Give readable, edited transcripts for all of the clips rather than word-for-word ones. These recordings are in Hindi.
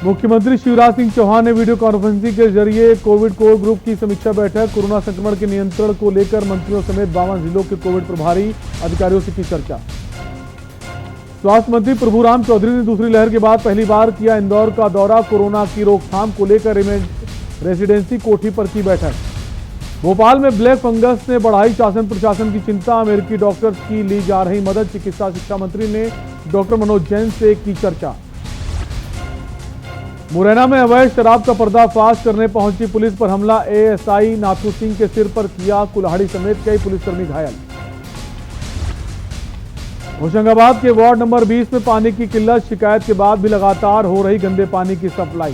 मुख्यमंत्री शिवराज सिंह चौहान ने वीडियो कॉन्फ्रेंसिंग के जरिए कोविड कोर ग्रुप की समीक्षा बैठक। कोरोना संक्रमण के नियंत्रण को लेकर मंत्रियों समेत 52 जिलों के कोविड प्रभारी अधिकारियों से की चर्चा। स्वास्थ्य मंत्री प्रभुराम चौधरी ने दूसरी लहर के बाद पहली बार किया इंदौर का दौरा। कोरोना की रोकथाम को लेकर रेसिडेंसी कोठी पर की बैठक। भोपाल में ब्लैक फंगस ने बढ़ाई शासन प्रशासन की चिंता। अमेरिकी डॉक्टर्स की ली जा रही मदद। चिकित्सा शिक्षा मंत्री ने डॉक्टर मनोज जैन से की चर्चा। मुरैना में अवैध शराब का पर्दाफाश करने पहुंची पुलिस पर हमला। एएसआई नाथू सिंह के सिर पर किया कुल्हाड़ी समेत कई पुलिसकर्मी घायल। होशंगाबाद के वार्ड नंबर 20 में पानी की किल्लत। शिकायत के बाद भी लगातार हो रही गंदे पानी की सप्लाई।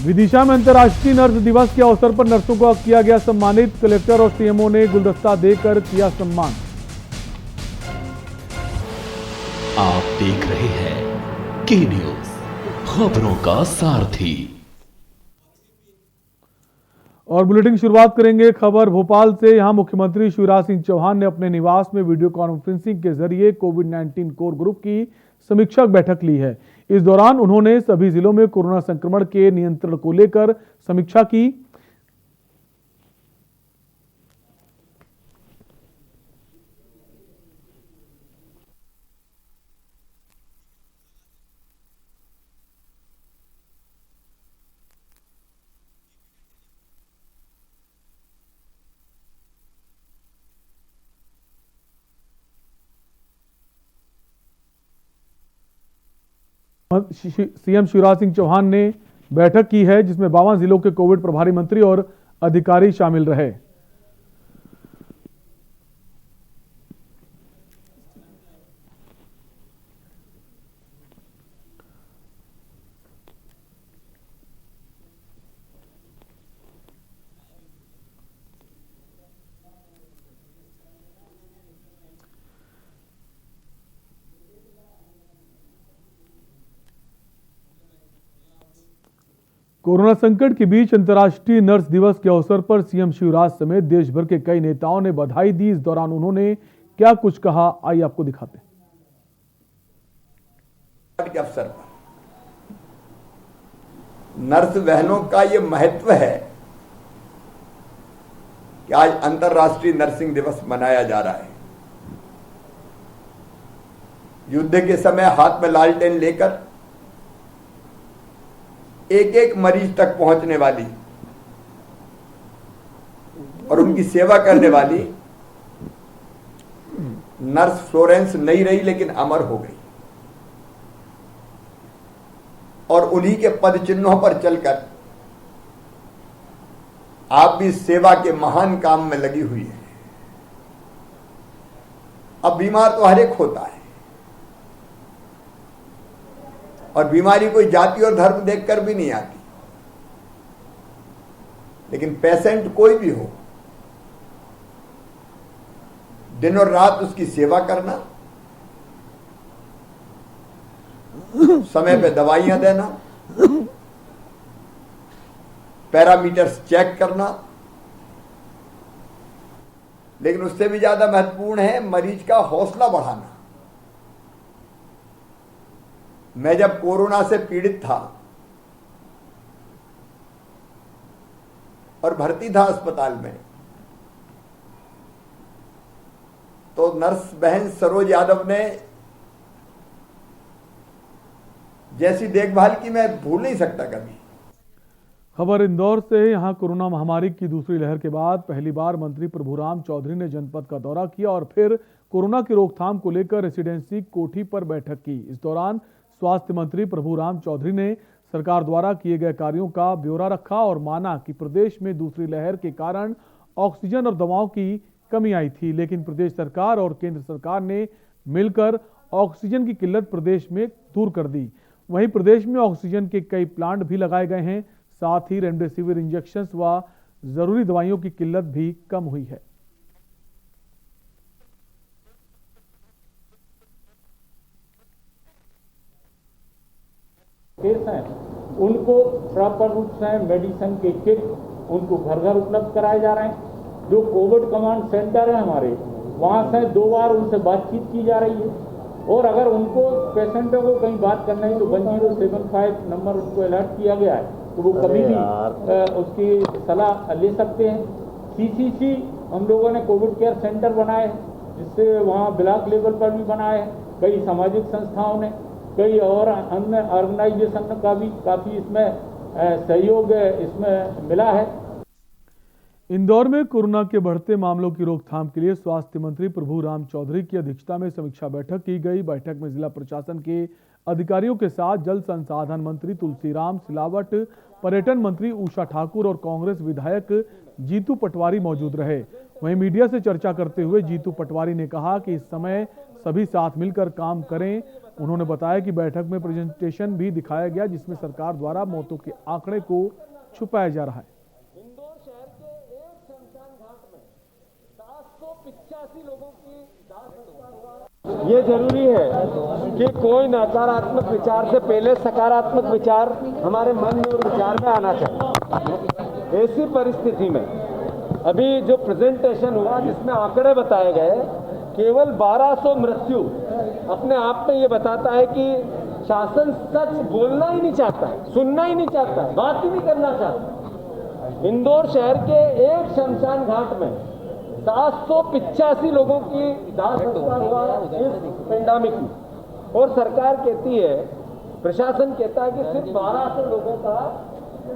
विदिशा में अंतर्राष्ट्रीय नर्स दिवस के अवसर पर नर्सों को किया गया सम्मानित। कलेक्टर और सीएमओ ने गुलदस्ता देकर किया सम्मान। आप देख रहे हैं के न्यूज, खबरों का सारथी। और बुलेटिन शुरुआत करेंगे खबर भोपाल से। यहां मुख्यमंत्री शिवराज सिंह चौहान ने अपने निवास में वीडियो कॉन्फ्रेंसिंग के जरिए कोविड-19 कोर ग्रुप की समीक्षा बैठक ली है। इस दौरान उन्होंने सभी जिलों में कोरोना संक्रमण के नियंत्रण को लेकर समीक्षा की। सीएम शिवराज सिंह चौहान ने बैठक की है जिसमें 52 जिलों के कोविड प्रभारी मंत्री और अधिकारी शामिल रहे। कोरोना संकट के बीच अंतर्राष्ट्रीय नर्स दिवस के अवसर पर सीएम शिवराज समेत देश भर के कई नेताओं ने बधाई दी। इस दौरान उन्होंने क्या कुछ कहा, आइए आपको दिखाते हैं। के अवसर पर नर्स बहनों का ये महत्व है कि आज अंतर्राष्ट्रीय नर्सिंग दिवस मनाया जा रहा है। युद्ध के समय हाथ में लालटेन लेकर एक एक मरीज तक पहुंचने वाली और उनकी सेवा करने वाली नर्स फ्लोरेंस नहीं रही लेकिन अमर हो गई और उन्हीं के पद चिन्हों पर चलकर आप भी सेवा के महान काम में लगी हुई है। अब बीमार तो हर एक होता है और बीमारी कोई जाति और धर्म देखकर भी नहीं आती, लेकिन पेशेंट कोई भी हो, दिन और रात उसकी सेवा करना, समय पे दवाइयां देना, पैरामीटर्स चेक करना, लेकिन उससे भी ज्यादा महत्वपूर्ण है मरीज का हौसला बढ़ाना। मैं जब कोरोना से पीड़ित था और भर्ती था अस्पताल में, तो नर्स बहन सरोज यादव ने जैसी देखभाल की मैं भूल नहीं सकता कभी। खबर इंदौर से। यहां कोरोना महामारी की दूसरी लहर के बाद पहली बार मंत्री प्रभुराम चौधरी ने जनपद का दौरा किया और फिर कोरोना की रोकथाम को लेकर रेसिडेंसी कोठी पर बैठक की। इस दौरान स्वास्थ्य मंत्री प्रभुराम चौधरी ने सरकार द्वारा किए गए कार्यों का ब्यौरा रखा और माना कि प्रदेश में दूसरी लहर के कारण ऑक्सीजन और दवाओं की कमी आई थी, लेकिन प्रदेश सरकार और केंद्र सरकार ने मिलकर ऑक्सीजन की किल्लत प्रदेश में दूर कर दी। वहीं प्रदेश में ऑक्सीजन के कई प्लांट भी लगाए गए हैं। साथ ही रेमडेसिविर इंजेक्शन व जरूरी दवाइयों की किल्लत भी कम हुई है। केस हैं उनको प्रॉपर रूप से मेडिसिन के किट उनको घर घर उपलब्ध कराए जा रहे हैं। जो कोविड कमांड सेंटर है हमारे, वहां से 2 बार उनसे बातचीत की जा रही है और अगर उनको पेशेंटों को कहीं बात करना है तो 1075 नंबर उनको अलर्ट किया गया है, तो वो कभी भी उसकी सलाह ले सकते हैं। CCC हम लोगों ने कोविड केयर सेंटर बनाए, जिससे वहाँ ब्लॉक लेवल पर भी बनाए, कई सामाजिक संस्थाओं ने, कई और अन्य ऑर्गेनाइजेशन का भी काफ़ी इसमें सहयोग इसमें मिला है। इंदौर में कोरोना के बढ़ते मामलों की रोकथाम के लिए स्वास्थ्य मंत्री प्रभुराम चौधरी की अध्यक्षता में समीक्षा बैठक की गई। बैठक में जिला प्रशासन के अधिकारियों के साथ जल संसाधन मंत्री तुलसीराम सिलावट, पर्यटन मंत्री उषा ठाकुर और कांग्रेस विधायक जीतू पटवारी मौजूद रहे। वहीं मीडिया से चर्चा करते हुए जीतू पटवारी ने कहा कि इस समय सभी साथ मिलकर काम करें। उन्होंने बताया कि बैठक में प्रेजेंटेशन भी दिखाया गया, जिसमें सरकार द्वारा मौतों के आंकड़े को छुपाया जा रहा है। इंदौर शहर के एक शमशान घाट में 785 लोगों की दाह संस्कार हुआ। ये जरूरी है कि कोई नकारात्मक विचार से पहले सकारात्मक विचार हमारे मन और विचार में आना चाहिए। ऐसी परिस्थिति में अभी जो प्रेजेंटेशन हुआ, जिसमें आंकड़े बताए गए, केवल 1200 मृत्यु अपने आप में ये बताता है कि शासन सच बोलना ही नहीं चाहता है, सुनना ही नहीं चाहता है, बात ही नहीं करना चाहता। इंदौर शहर के एक शमशान घाट में 785 लोगों की दाह संस्कार हुआ इस पेंडेमिक में, और सरकार कहती है, प्रशासन कहता है कि सिर्फ 1200 लोगों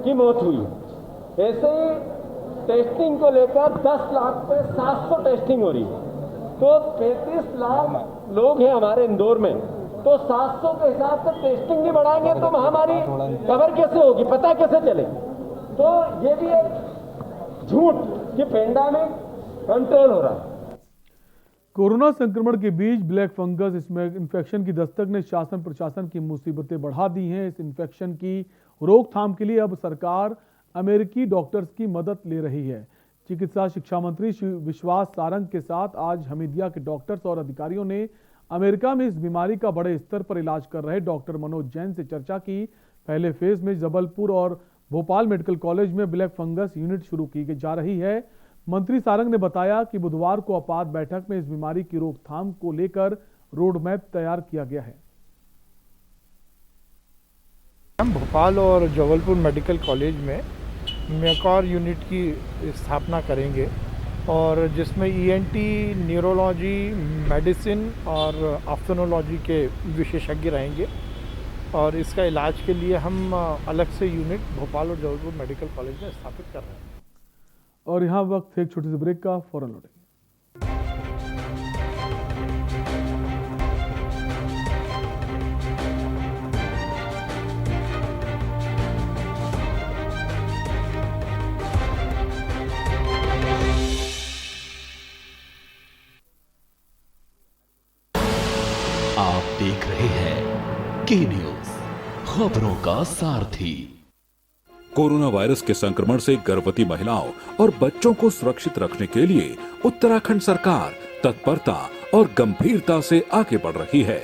की मौत हुई है। ऐसे ही टेस्टिंग को लेकर 10 लाख पे 700 टेस्टिंग हो रही है, तो 35 लाख लोग हैं हमारे इंदौर में, तो 700 के हिसाब से टेस्टिंग नहीं बढ़ाएंगे तो महामारी कवर कैसे होगी, पता कैसे चलेगी। तो ये भी एक झूठ कि पेंडेमिक कंट्रोल हो रहा है। कोरोना संक्रमण के बीच ब्लैक फंगस इसमें इन्फेक्शन की दस्तक ने शासन प्रशासन की मुसीबतें बढ़ा दी हैं। इस इन्फेक्शन की रोकथाम के लिए अब सरकार अमेरिकी डॉक्टर्स की मदद ले रही है। चिकित्सा शिक्षा मंत्री विश्वास सारंग के साथ आज हमीदिया के डॉक्टर्स और अधिकारियों ने अमेरिका में इस बीमारी का बड़े स्तर पर इलाज कर रहे डॉक्टर मनोज जैन से चर्चा की। पहले फेज में जबलपुर और भोपाल मेडिकल कॉलेज में ब्लैक फंगस यूनिट शुरू की जा रही है। मंत्री सारंग ने बताया कि बुधवार को आपात बैठक में इस बीमारी की रोकथाम को लेकर रोड मैप तैयार किया गया है। हम भोपाल और जबलपुर मेडिकल कॉलेज में मेकॉर यूनिट की स्थापना करेंगे, और जिसमें ENT, न्यूरोलॉजी, मेडिसिन और ऑप्थेल्मोलॉजी के विशेषज्ञ रहेंगे, और इसका इलाज के लिए हम अलग से यूनिट भोपाल और जबलपुर मेडिकल कॉलेज में स्थापित कर रहे हैं। और यहाँ वक्त एक छोटी सी ब्रेक का, फौरन लौटेंगे। आप देख रहे हैं के न्यूज, खबरों का सारथी। कोरोना वायरस के संक्रमण से गर्भवती महिलाओं और बच्चों को सुरक्षित रखने के लिए उत्तराखंड सरकार तत्परता और गंभीरता से आगे बढ़ रही है।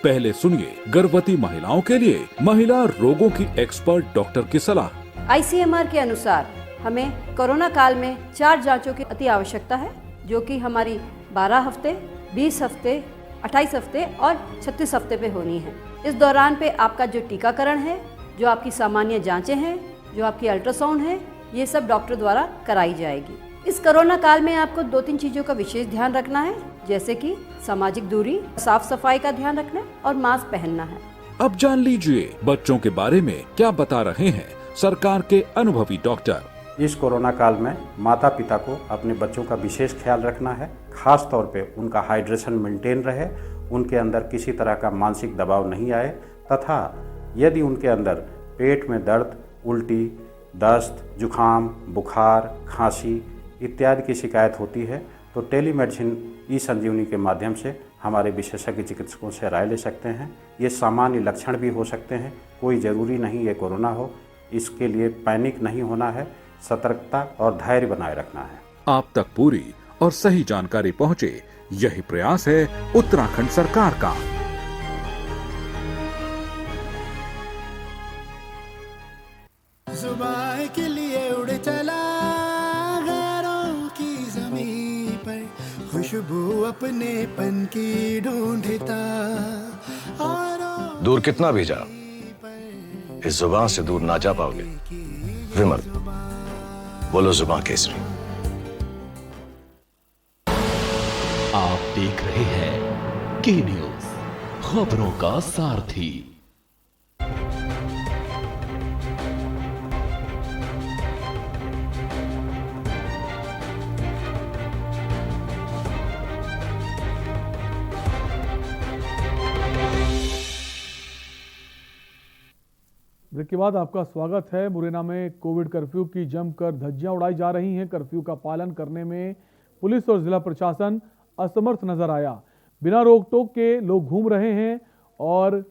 पहले सुनिए गर्भवती महिलाओं के लिए महिला रोगों की एक्सपर्ट डॉक्टर की सलाह। ICMR के अनुसार हमें कोरोना काल में 4 जांचों की अति आवश्यकता है, जो कि हमारी 12 हफ्ते, 20 हफ्ते, 28 हफ्ते और 36 हफ्ते पे होनी है। इस दौरान पे आपका जो टीकाकरण है, जो आपकी सामान्य जांचें हैं, जो आपकी अल्ट्रासाउंड है, ये सब डॉक्टर द्वारा कराई जाएगी। इस कोरोना काल में आपको 2-3 चीज़ों का विशेष ध्यान रखना है, जैसे कि सामाजिक दूरी, साफ सफाई का ध्यान रखना और मास्क पहनना है। अब जान लीजिए बच्चों के बारे में क्या बता रहे हैं सरकार के अनुभवी डॉक्टर। इस कोरोना काल में माता पिता को अपने बच्चों का विशेष ख्याल रखना है, खास तौर पे उनका हाइड्रेशन मेंटेन रहे, उनके अंदर किसी तरह का मानसिक दबाव नहीं आए, तथा यदि उनके अंदर पेट में दर्द, उल्टी, दस्त, जुखाम, बुखार, खांसी इत्यादि की शिकायत होती है तो टेलीमेडिसिन ई-संजीवनी के माध्यम से हमारे विशेषज्ञ चिकित्सकों से राय ले सकते हैं। ये सामान्य लक्षण भी हो सकते हैं, कोई ज़रूरी नहीं ये कोरोना हो। इसके लिए पैनिक नहीं होना है, सतर्कता और धैर्य बनाए रखना है। आप तक पूरी और सही जानकारी पहुंचे, यही प्रयास है उत्तराखंड सरकार का। जुबान के लिए उड़ चला गैरों की ज़मीं पर, खुशबू अपने पन की ढूंढता और दूर कितना भी जाओ, इस जुबान से दूर ना जा पाओगे। विमल, बोलो जुबान केसरी। आप देख रहे हैं के न्यूज, खबरों का सारथी। ब्रेक के बाद आपका स्वागत है। मुरैना में कोविड कर्फ्यू की जमकर धज्जियां उड़ाई जा रही हैं। कर्फ्यू का पालन करने में पुलिस और जिला प्रशासन असमर्थ नजर आया। बिना रोक टोक के लोग घूम रहे हैं और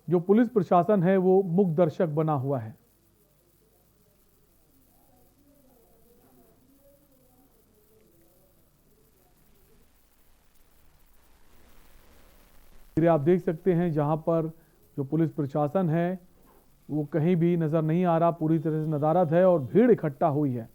जो पुलिस प्रशासन है वो मूक दर्शक बना हुआ है। आप देख सकते हैं जहां पर जो पुलिस प्रशासन है वो कहीं भी नजर नहीं आ रहा, पूरी तरह से नदारद है और भीड़ इकट्ठा हुई है।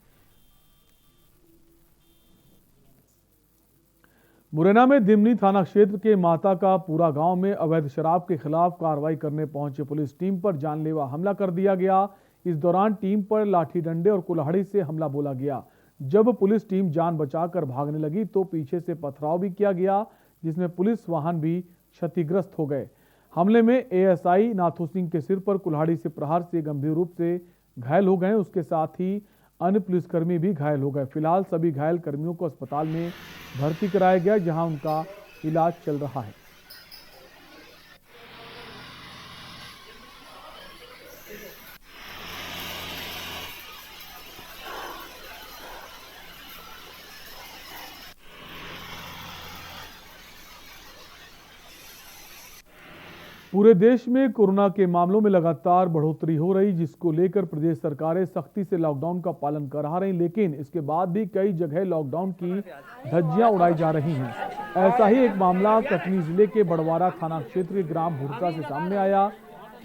मुरैना में दिमनी थाना क्षेत्र के माता का पूरा गांव में अवैध शराब के खिलाफ कार्रवाई करने पहुंचे पुलिस टीम पर जानलेवा हमला कर दिया गया। इस दौरान टीम पर लाठी डंडे और कुल्हाड़ी से हमला बोला गया। जब पुलिस टीम जान बचाकर भागने लगी तो पीछे से पथराव भी किया गया, जिसमें पुलिस वाहन भी क्षतिग्रस्त हो गए। हमले में एएसआई नाथू सिंह के सिर पर कुल्हाड़ी से प्रहार से गंभीर रूप से घायल हो गए। उसके साथ ही अन्य पुलिसकर्मी भी घायल हो गए। फिलहाल सभी घायल कर्मियों को अस्पताल में भर्ती कराया गया, जहां उनका इलाज चल रहा है। पूरे देश में कोरोना के मामलों में लगातार बढ़ोतरी हो रही, जिसको लेकर प्रदेश सरकारें सख्ती से लॉकडाउन का पालन करा रही, लेकिन इसके बाद भी कई जगह लॉकडाउन की धज्जियां उड़ाई जा रही हैं। ऐसा ही एक मामला कटनी जिले के बड़वारा थाना क्षेत्र के ग्राम भुरका से सामने आया,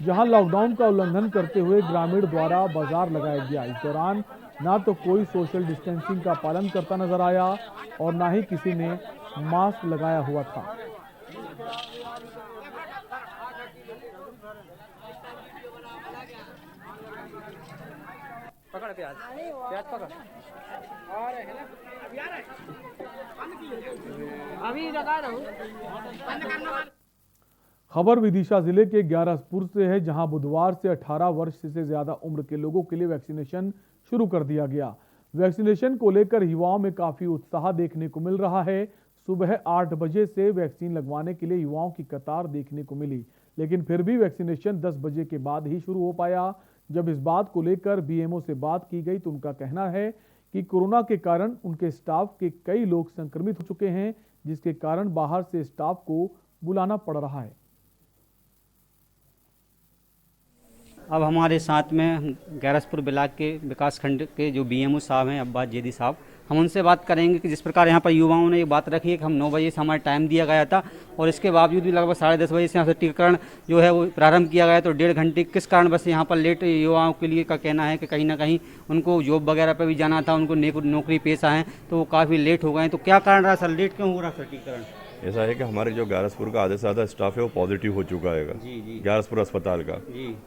जहां लॉकडाउन का उल्लंघन करते हुए ग्रामीण द्वारा बाजार लगाया गया। इस दौरान ना तो कोई सोशल डिस्टेंसिंग का पालन करता नजर आया और ना ही किसी ने मास्क लगाया हुआ था। पकड़ प्याज पकड़ अभी लगा रहा हूं। खबर विदिशा जिले के ग्यारसपुर से है, जहां बुधवार से 18 वर्ष से ज्यादा उम्र के लोगों के लिए वैक्सीनेशन शुरू कर दिया गया। वैक्सीनेशन को लेकर युवाओं में काफी उत्साह देखने को मिल रहा है। सुबह 8 बजे से वैक्सीन लगवाने के लिए युवाओं की कतार देखने को मिली, लेकिन फिर भी वैक्सीनेशन 10 बजे के बाद ही शुरू हो पाया। जब इस बात को लेकर बीएमओ से बात की गई तो उनका कहना है कि कोरोना के कारण उनके स्टाफ के कई लोग संक्रमित हो चुके हैं, जिसके कारण बाहर से स्टाफ को बुलाना पड़ रहा है। अब हमारे साथ में ग्यारसपुर ब्लॉक के विकास खंड के जो बीएमओ साहब हैं, अब्बास जेदी साहब, हम उनसे बात करेंगे कि जिस प्रकार यहाँ पर युवाओं ने ये बात रखी है कि हम 9 बजे से हमारा टाइम दिया गया था और इसके बावजूद भी लगभग 10:30 बजे से यहाँ से टीकाकरण जो है वो प्रारंभ किया गया, तो 1.5 घंटे किस कारण बस यहाँ पर लेट युवाओं के लिए का कहना है कि कहीं ना कहीं उनको जॉब वगैरह पर भी जाना था, उनको नौकरी पेशा है, तो वो काफ़ी लेट हो गए। तो क्या कारण रहा सर, लेट क्यों हो रहा सर टीकाकरण? ऐसा है कि हमारे जो ग्यारसपुर का आधे से ज़्यादा स्टाफ है वो पॉजिटिव हो चुका है ग्यारसपुर अस्पताल का।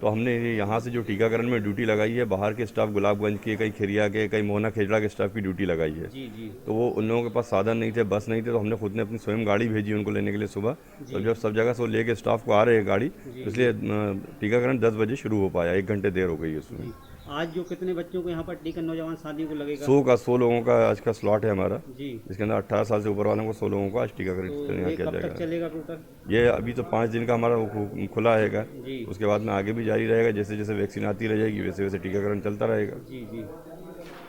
तो हमने यहाँ से जो टीकाकरण में ड्यूटी लगाई है, बाहर के स्टाफ गुलाबगंज के, कई खिरिया के, कई मोहना खेजड़ा के स्टाफ की ड्यूटी लगाई है। तो वो उन लोगों के पास साधन नहीं थे, बस नहीं थे, तो हमने खुद ने अपनी स्वयं गाड़ी भेजी उनको लेने के लिए सुबह। तो जब सब जगह से वो लेके स्टाफ को आ रहे हैं गाड़ी, इसलिए टीकाकरण 10 बजे शुरू हो पाया, 1 घंटे देर हो गई उसमें। आज जो कितने बच्चों को यहाँ पर टीका नौजवान साथियों को लगेगा? 100 लोगों का आज का स्लॉट है हमारा, जिसके अंदर 18 साल से ऊपर वालों को 100 लोगों को आज टीकाकरण किया जाएगा। चलेगा टोटल? ये अभी तो 5 दिन का हमारा खुला है, उसके बाद में आगे भी जारी रहेगा। जैसे जैसे वैक्सीन आती रह जाएगी वैसे वैसे टीकाकरण चलता रहेगा। जी।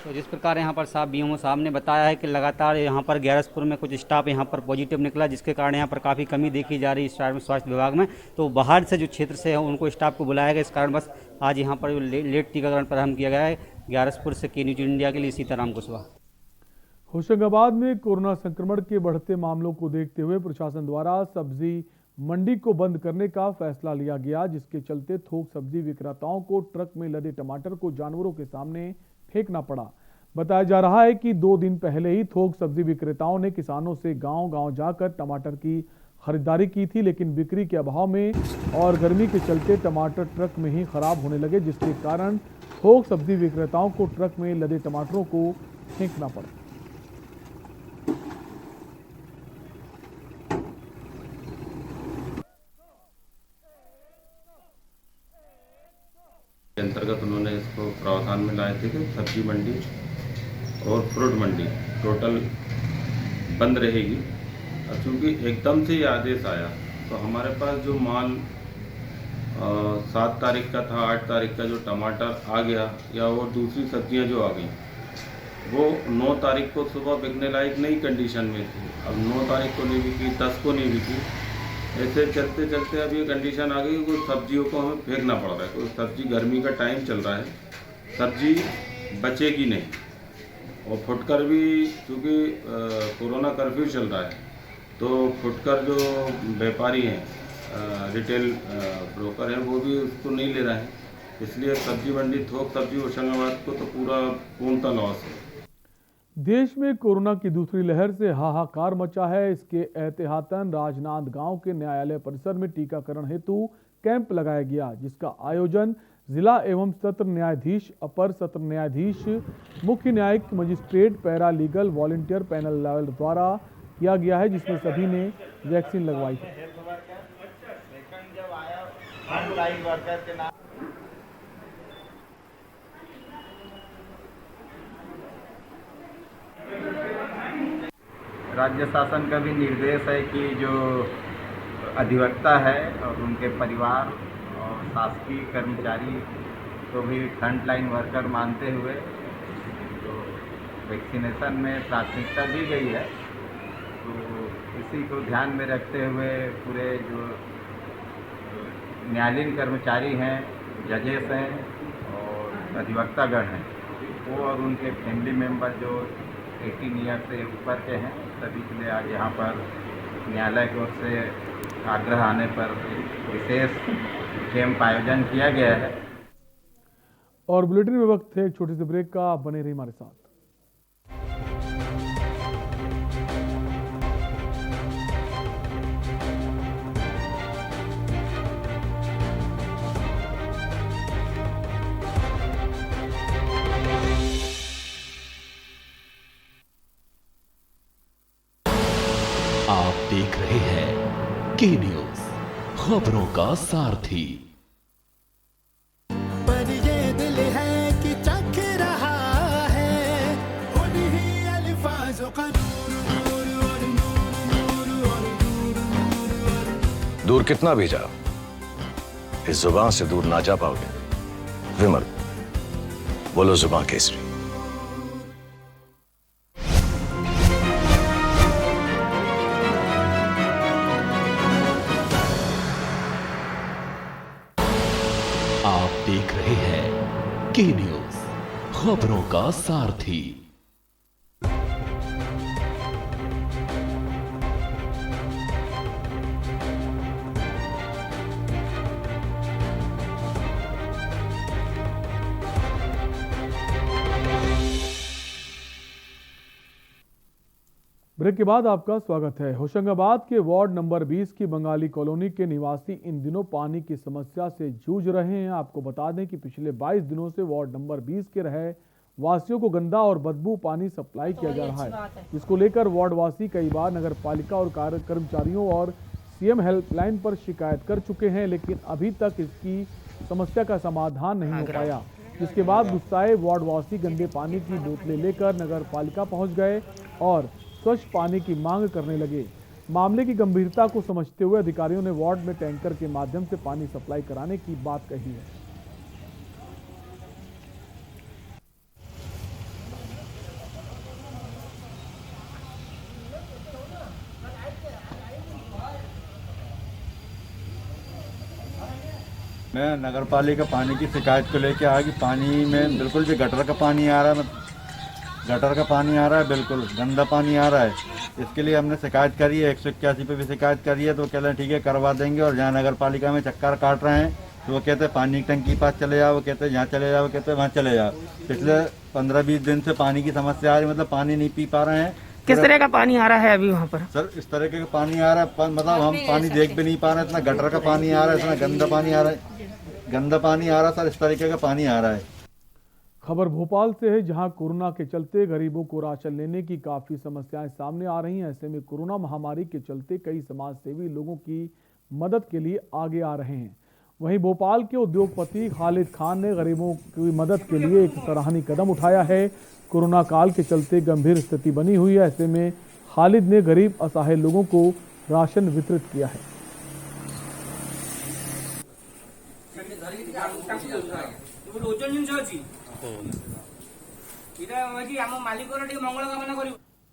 तो जिस प्रकार यहाँ पर साहब बीएमओ साहब ने बताया है कि लगातार यहाँ पर ग्यारसपुर में कुछ स्टाफ यहाँ पर पॉजिटिव निकला, जिसके कारण यहाँ पर काफ़ी कमी देखी जा रही है स्वास्थ्य विभाग में। तो बाहर से जो क्षेत्र से है उनको स्टाफ को बुलाया गया, इस कारण बस आज यहाँ पर लेट टीकाकरण प्रारंभ किया गया है। ग्यारसपुर से के न्यूज इंडिया के लिए सीताराम कुशवाहा। होशंगाबाद में कोरोना संक्रमण के बढ़ते मामलों को देखते हुए प्रशासन द्वारा सब्जी मंडी को बंद करने का फैसला लिया गया, जिसके चलते थोक सब्जी विक्रेताओं को ट्रक में लदे टमाटर को जानवरों के सामने फेंकना पड़ा। बताया जा रहा है कि 2 दिन पहले ही थोक सब्जी विक्रेताओं ने किसानों से गांव-गांव जाकर टमाटर की खरीदारी की थी, लेकिन बिक्री के अभाव में और गर्मी के चलते टमाटर ट्रक में ही खराब होने लगे, जिसके कारण थोक सब्जी विक्रेताओं को ट्रक में लदे टमाटरों को फेंकना पड़ा। के अंतर्गत उन्होंने इसको प्रावधान में लाए थे कि सब्जी मंडी और फ्रूट मंडी टोटल बंद रहेगी। और चूँकि एकदम से ये आदेश आया तो हमारे पास जो माल 7 तारीख का था, 8 तारीख का जो टमाटर आ गया या और दूसरी सब्जियां जो आ गई वो 9 तारीख को सुबह बिकने लायक नई कंडीशन में थी। अब 9 तारीख को नहीं बिकी, 10 को नहीं बिकी, ऐसे चलते चलते अब ये कंडीशन आ गई कि सब्जियों को हमें फेंकना पड़ रहा है। कोई सब्जी, गर्मी का टाइम चल रहा है, सब्जी बचेगी नहीं। और फुटकर भी चूँकि कोरोना कर्फ्यू चल रहा है तो फुटकर जो व्यापारी हैं, रिटेल ब्रोकर हैं, वो भी उसको नहीं ले रहे हैं। इसलिए सब्जी मंडी, थोक सब्जी होशंगाबाद को तो पूरा पूर्णतः लॉस है। देश में कोरोना की दूसरी लहर से हाहाकार मचा है। इसके एहतियातन राजनांदगांव के न्यायालय परिसर में टीकाकरण हेतु कैंप लगाया गया, जिसका आयोजन जिला एवं सत्र न्यायाधीश, अपर सत्र न्यायाधीश, मुख्य न्यायिक magistrate, para legal, volunteer panel level द्वारा किया गया है, जिसमें सभी ने वैक्सीन लगवाई है। राज्य शासन का भी निर्देश है कि जो अधिवक्ता है और उनके परिवार और शासकीय कर्मचारी को भी फ्रंटलाइन वर्कर मानते हुए तो वैक्सीनेशन में प्राथमिकता दी गई है। तो इसी को ध्यान में रखते हुए पूरे जो न्यायालयीन कर्मचारी हैं, जजेस हैं और अधिवक्तागण हैं, वो और उनके फैमिली मेंबर जो 18 ईयर से ऊपर के हैं, सभी के लिए आज यहाँ पर न्यायालय की ओर से आग्रह आने पर विशेष कैंप आयोजन किया गया है। और बुलेटिन में वक्त है एक छोटे से ब्रेक का, आप बने रहिए हमारे साथ। आप देख रहे हैं के न्यूज, खबरों का सारथी। पर ये दिल है कि चख रहा है उन्हीं अल्फाजों का दूर कितना भी जाओ, इस जुबान से दूर ना जा पाओगे। विमल, बोलो जुबान केसरी। आप देख रहे हैं के न्यूज, खबरों का सारथी। ब्रेक के बाद आपका स्वागत है। होशंगाबाद के वार्ड नंबर 20 की बंगाली कॉलोनी के निवासी इन दिनों पानी की समस्या से जूझ रहे हैं। आपको बता दें कि पिछले 22 दिनों से वार्ड नंबर 20 के रहे वासियों को गंदा और बदबू पानी सप्लाई किया जा रहा है, जिसको लेकर वार्ड वासी कई बार नगर पालिका और कर्मचारियों और सीएम हेल्पलाइन पर शिकायत कर चुके हैं, लेकिन अभी तक इसकी समस्या का समाधान नहीं हो पाया। जिसके बाद गुस्साए वार्ड वासी गंदे पानी की बोतलें लेकर नगर पालिका पहुंच गए और स्वच्छ पानी की मांग करने लगे। मामले की गंभीरता को समझते हुए अधिकारियों ने वार्ड में टैंकर के माध्यम से पानी सप्लाई कराने की बात कही है। मैं नगर पालिका पानी की शिकायत को लेकर आया कि पानी में बिल्कुल भी गटर का पानी आ रहा है, गटर का पानी आ रहा है, बिल्कुल गंदा पानी आ रहा है। इसके लिए हमने शिकायत करी है, 181 पे भी शिकायत करी है, तो कह रहे हैं ठीक है करवा देंगे। और जहाँ नगर पालिका में चक्कर काट रहे हैं तो वो कहते हैं पानी की टंकी के पास चले जाओ, वो कहते हैं यहाँ चले जाओ, वो कहते हैं वहाँ चले जाओ। पिछले 15-20 दिन से पानी की समस्या आ रही, मतलब पानी नहीं पी पा रहे हैं। किस तरह का पानी आ रहा है अभी वहाँ पर? सर इस तरह का पानी आ रहा है, मतलब हम पानी देख भी नहीं पा रहे हैं, इतना गटर का पानी आ रहा है, इतना गंदा पानी आ रहा है, गंदा पानी आ रहा है सर, इस तरीके का पानी आ रहा है। खबर भोपाल से है, जहां कोरोना के चलते गरीबों को राशन लेने की काफ़ी समस्याएं सामने आ रही हैं। ऐसे में कोरोना महामारी के चलते कई समाज सेवी लोगों की मदद के लिए आगे आ रहे हैं। वहीं भोपाल के उद्योगपति खालिद खान ने गरीबों की मदद के लिए एक सराहनीय कदम उठाया है। कोरोना काल के चलते गंभीर स्थिति बनी हुई है, ऐसे में खालिद ने गरीब असहाय लोगों को राशन वितरित किया है।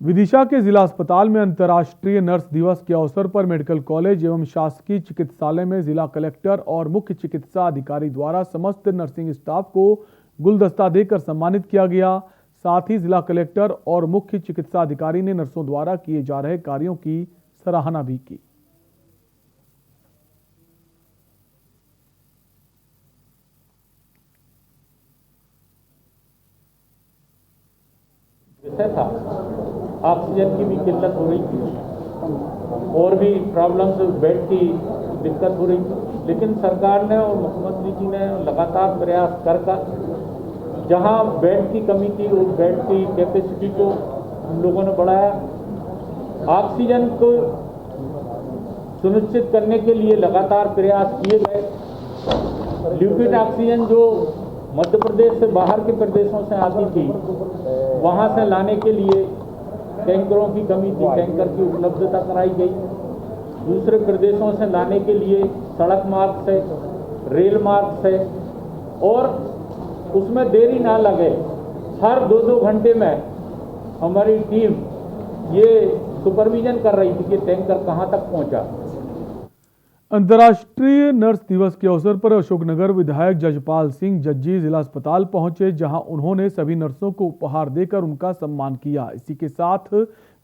विदिशा के जिला अस्पताल में अंतर्राष्ट्रीय नर्स दिवस के अवसर पर मेडिकल कॉलेज एवं शासकीय चिकित्सालय में जिला कलेक्टर और मुख्य चिकित्सा अधिकारी द्वारा समस्त नर्सिंग स्टाफ को गुलदस्ता देकर सम्मानित किया गया। साथ ही जिला कलेक्टर और मुख्य चिकित्सा अधिकारी ने नर्सों द्वारा किए जा रहे कार्यों की सराहना भी की। विषय था, ऑक्सीजन की भी किल्लत हो रही थी और भी प्रॉब्लम्स, बेड की दिक्कत हो रही थी, लेकिन सरकार ने और मुख्यमंत्री जी ने लगातार प्रयास कर जहां बेड की कमी थी उस बेड की कैपेसिटी को हम लोगों ने बढ़ाया। ऑक्सीजन को सुनिश्चित करने के लिए लगातार प्रयास किए गए। लिक्विड ऑक्सीजन जो मध्य प्रदेश से बाहर के प्रदेशों से आती थी, वहां से लाने के लिए टैंकरों की कमी थी, टैंकर की उपलब्धता कराई गई। दूसरे प्रदेशों से लाने के लिए सड़क मार्ग से, रेल मार्ग से, और उसमें देरी ना लगे, हर 2-2 घंटे में हमारी टीम ये सुपरविजन कर रही थी कि टैंकर कहां तक पहुंचा। अंतर्राष्ट्रीय नर्स दिवस के अवसर पर अशोकनगर विधायक जजपाल सिंह जज्जी जिला अस्पताल पहुंचे, जहां उन्होंने सभी नर्सों को उपहार देकर उनका सम्मान किया। इसी के साथ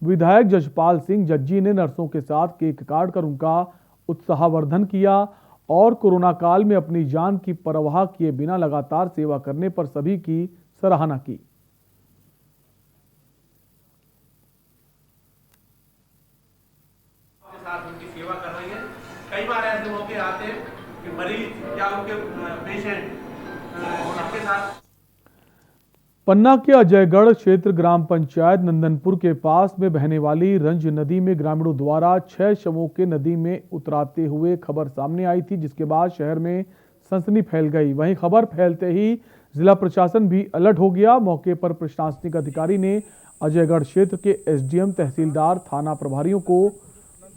विधायक जजपाल सिंह जज्जी ने नर्सों के साथ केक काटकर उनका उत्साहवर्धन किया और कोरोना काल में अपनी जान की परवाह किए बिना लगातार सेवा करने पर सभी की सराहना की। कई बार ऐसे मौके आते हैं कि मरीज या उनके पेशेंट उनके साथ। पन्ना के अजयगढ़ क्षेत्र ग्राम पंचायत नंदनपुर के पास में बहने वाली रंज नदी में ग्रामीणों द्वारा 6 शवों के नदी में उतराते हुए खबर सामने आई थी, जिसके बाद शहर में सनसनी फैल गई। वहीं खबर फैलते ही जिला प्रशासन भी अलर्ट हो गया। मौके पर प्रशासनिक अधिकारी ने अजयगढ़ क्षेत्र के एसडीएम, तहसीलदार, थाना प्रभारियों को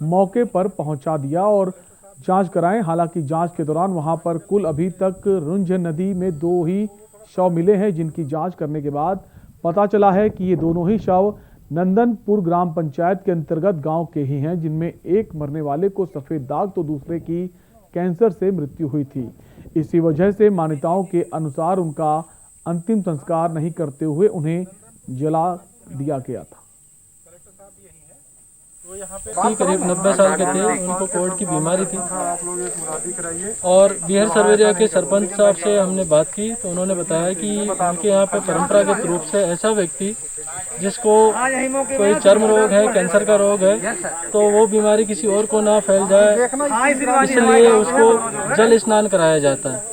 मौके पर पहुंचा दिया और जांच कराएं। हालांकि जांच के दौरान वहां पर कुल अभी तक रुंझ नदी में 2 ही शव मिले हैं, जिनकी जांच करने के बाद पता चला है कि ये दोनों ही शव नंदनपुर ग्राम पंचायत के अंतर्गत गांव के ही हैं, जिनमें एक मरने वाले को सफेद दाग तो दूसरे की कैंसर से मृत्यु हुई थी। इसी वजह से मान्यताओं के अनुसार उनका अंतिम संस्कार नहीं करते हुए उन्हें जला दिया गया था। करीब 90 साल के थे, उनको कोविड की बीमारी थी और बिहार सर्वेरिया के सरपंच साहब से हमने बात की तो उन्होंने बताया कि उनके यहाँ पे परंपरागत रूप से ऐसा व्यक्ति जिसको कोई चर्म रोग है, कैंसर का रोग है, तो वो बीमारी किसी और को ना फैल जाए, इसलिए उसको जल स्नान कराया जाता है।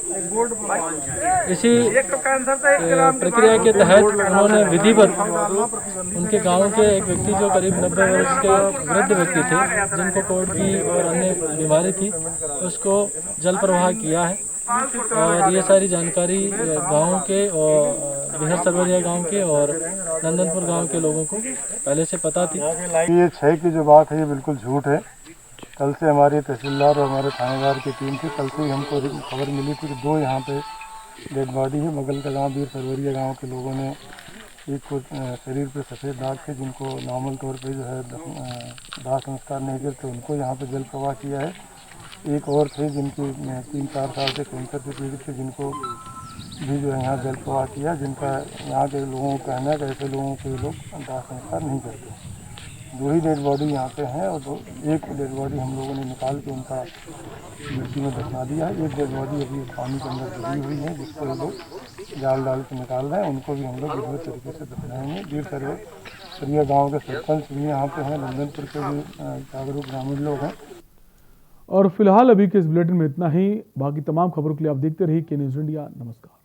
इसी प्रक्रिया के तहत उन्होंने विधिवत उनके गांव के एक व्यक्ति जो करीब 90 वर्ष के वृद्ध व्यक्ति थे, जिनको कोविड की और अन्य बीमारी थी, उसको जल प्रवाह किया है। और ये सारी जानकारी गांव के और बिहार सरवरिया गांव के और नंदनपुर गांव के लोगों को पहले से पता थी। ये 6 की जो बात है ये बिल्कुल झूठ है। कल से हमारे तहसीलदार और हमारे थानेदार की टीम थी, कल से ही हमको खबर मिली थी कि 2 यहाँ पे डेड बॉडी है। बगल का गांव बीर सरवरिया गांव के लोगों ने एक को शरीर पे सफ़ेद दाग थे, जिनको नॉर्मल तौर पे जो है दाह संस्कार नहीं करते, उनको यहाँ पे जल प्रवाह किया है। एक और थे जिनकी 3-4 साल से कैंसर से पीड़ित थे, जिनको भी जो है यहाँ जल प्रवाह किया, जिनका यहाँ के लोगों का कहना है कि ऐसे लोगों को लोग दाह संस्कार नहीं करते। 2 ही डेड बॉडी यहाँ पे हैं और 1 डेड बॉडी हम लोगों ने निकाल के उनका मिट्टी में दफना दिया है। 1 डेड बॉडी अभी पानी के अंदर डूबी हुई है, जिसको लोग जाल डाल के निकाल रहे हैं। उनको भी हम लोग विधिवत तरीके से दफनाएंगे। बीर सरिया गांव के सरपंच भी यहाँ पे हैं, नंदनपुर के भी जागरूक ग्रामीण लोग हैं। और फिलहाल अभी के इस बुलेटिन में इतना ही। बाकी तमाम खबरों के लिए आप देखते रहिए के न्यूज़ इंडिया। नमस्कार।